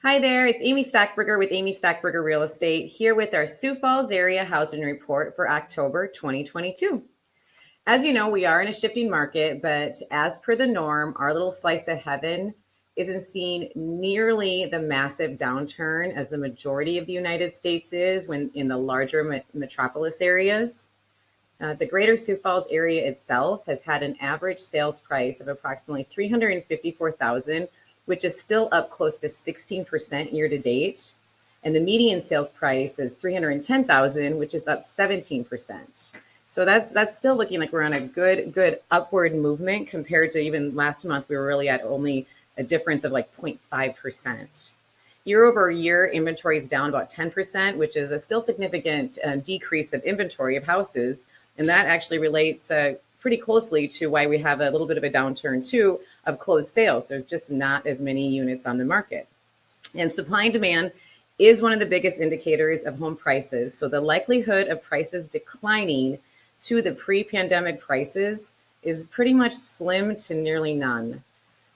Hi there, it's Amy Stockberger with Amy Stockberger Real Estate here with our Sioux Falls area housing report for October 2022. As you know, we are in a shifting market, but as per the norm, our little slice of heaven isn't seeing nearly the massive downturn as the majority of the United States is when in the larger metropolis areas. The greater Sioux Falls area itself has had an average sales price of approximately $354,000, which is still up close to 16% year to date. And the median sales price is $310,000, which is up 17%. So that's still looking like we're on a good upward movement compared to even last month. We were really at only a difference of like 0.5%. Year over year, inventory is down about 10%, which is a still significant decrease of inventory of houses. And that actually relates pretty closely to why we have a little bit of a downturn too of closed sales. There's just not as many units on the market. And supply and demand is one of the biggest indicators of home prices. So the likelihood of prices declining to the pre-pandemic prices is pretty much slim to nearly none.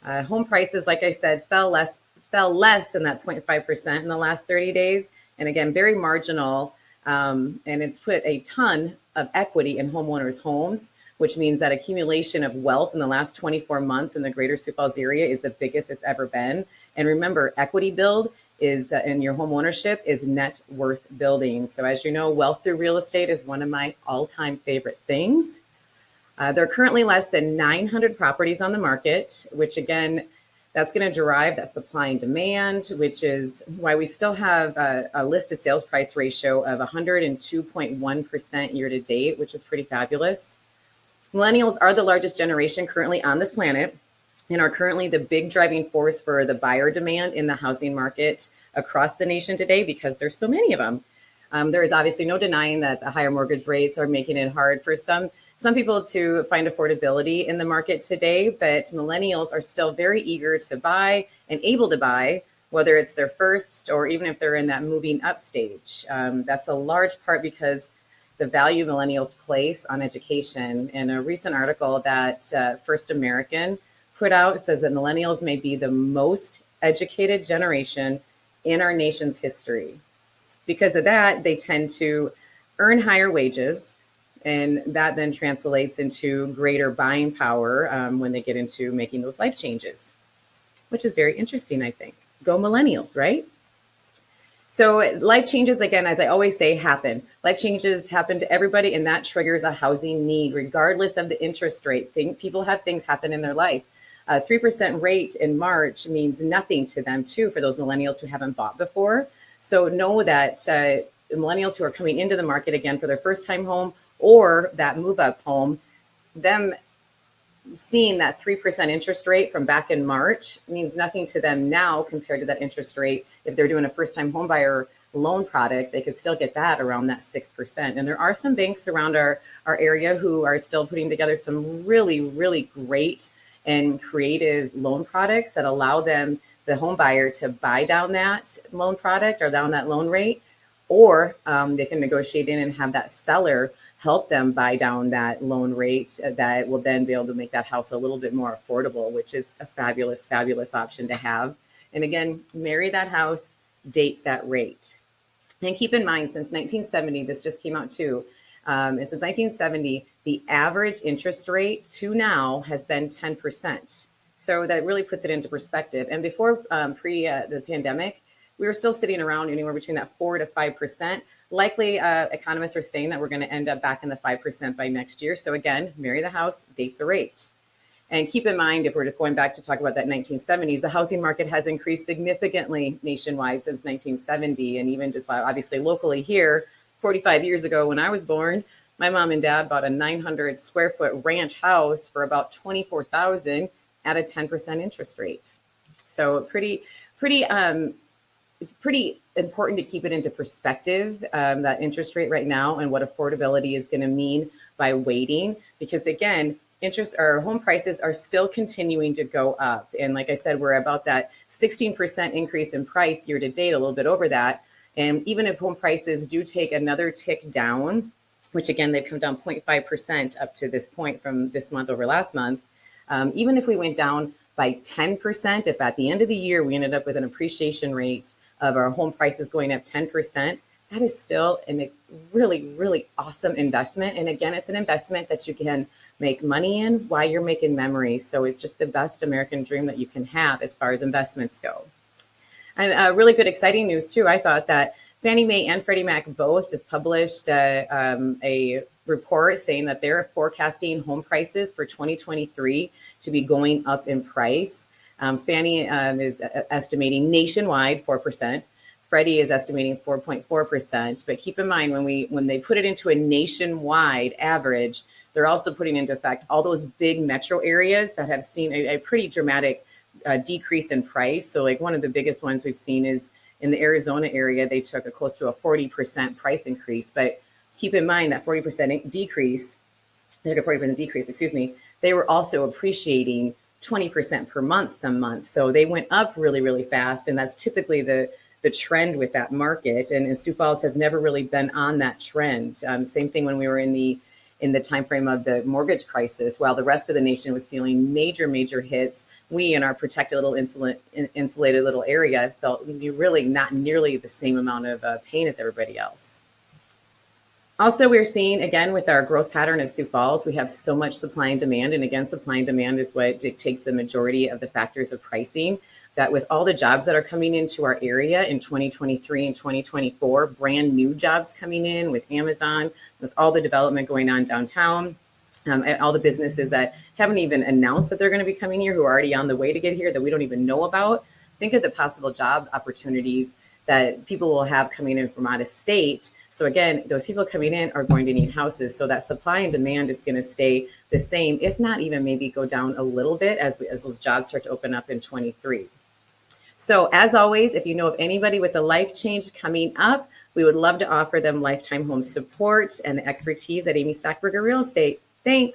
Home prices, like I said, fell less than that 0.5% in the last 30 days. And again, very marginal. And it's put a ton of equity in homeowners' homes, which means that accumulation of wealth in the last 24 months in the greater Sioux Falls area is the biggest it's ever been. And remember, equity build is in your home ownership is net worth building. So as you know, wealth through real estate is one of my all-time favorite things. There are currently less than 900 properties on the market, which again, that's going to derive that supply and demand, which is why we still have a listed sales price ratio of 102.1% year to date, which is pretty fabulous. Millennials are the largest generation currently on this planet and are currently the big driving force for the buyer demand in the housing market across the nation today because there's so many of them. There is obviously no denying that the higher mortgage rates are making it hard for some people to find affordability in the market today, but millennials are still very eager to buy and able to buy, whether it's their first or even if they're in that moving up stage. That's a large part because the value millennials place on education. In a recent article that First American put out, says that millennials may be the most educated generation in our nation's history. Because of that, they tend to earn higher wages, and that then translates into greater buying power when they get into making those life changes, which is very interesting, I think. Go millennials, right? So life changes, again, as I always say, happen. Life changes happen to everybody, and that triggers a housing need, regardless of the interest rate. People have things happen in their life. 3% rate in March means nothing to them, too, for those millennials who haven't bought before. So know that millennials who are coming into the market, again, for their first-time home, or that move up home, them seeing that 3% interest rate from back in March means nothing to them now compared to that interest rate. If they're doing a first time home buyer loan product, they could still get that around that 6%. And there are some banks around our area who are still putting together some really, really great and creative loan products that allow them, the home buyer, to buy down that loan product or down that loan rate, or they can negotiate in and have that seller help them buy down that loan rate that will then be able to make that house a little bit more affordable, which is a fabulous, fabulous option to have. And again, marry that house, date that rate. And keep in mind, since 1970, this just came out too, and since 1970, the average interest rate to now has been 10%. So that really puts it into perspective. And before the pandemic, we were still sitting around anywhere between that 4 to 5%. Likely, economists are saying that we're going to end up back in the 5% by next year. So again, marry the house, date the rate. And keep in mind, if we're going back to talk about that 1970s, the housing market has increased significantly nationwide since 1970. And even just obviously locally here, 45 years ago when I was born, my mom and dad bought a 900 square foot ranch house for about $24,000 at a 10% interest rate. So pretty important to keep it into perspective, that interest rate right now and what affordability is going to mean by waiting. Because again, interest or home prices are still continuing to go up. And like I said, we're about that 16% increase in price year to date, a little bit over that. And even if home prices do take another tick down, which again, they've come down 0.5% up to this point from this month over last month, even if we went down by 10%, if at the end of the year we ended up with an appreciation rate of our home prices going up 10%, that is still a really, really awesome investment. And again, it's an investment that you can make money in while you're making memories. So it's just the best American dream that you can have as far as investments go. And really good, exciting news too. I thought that Fannie Mae and Freddie Mac both just published a report saying that they're forecasting home prices for 2023 to be going up in price. Fannie is estimating nationwide 4%. Freddie is estimating 4.4%. But keep in mind, when they put it into a nationwide average, they're also putting into effect all those big metro areas that have seen a pretty dramatic decrease in price. So like one of the biggest ones we've seen is in the Arizona area, they took close to a 40% price increase. But keep in mind that 40% decrease, they took a 40% decrease, they were also appreciating 20% per month some months. So they went up really, really fast. And that's typically the trend with that market. And Sioux Falls has never really been on that trend. Same thing when we were in the time frame of the mortgage crisis. While the rest of the nation was feeling major hits, we in our protected little insulated little area felt really not nearly the same amount of pain as everybody else. Also, we're seeing, again, with our growth pattern of Sioux Falls, we have so much supply and demand. And again, supply and demand is what dictates the majority of the factors of pricing. That with all the jobs that are coming into our area in 2023 and 2024, brand new jobs coming in with Amazon, with all the development going on downtown, and all the businesses that haven't even announced that they're going to be coming here, who are already on the way to get here that we don't even know about. Think of the possible job opportunities that people will have coming in from out of state. So again, those people coming in are going to need houses. So that supply and demand is going to stay the same, if not even maybe go down a little bit as those jobs start to open up in 23. So as always, if you know of anybody with a life change coming up, we would love to offer them lifetime home support and the expertise at Amy Stockberger Real Estate. Thanks.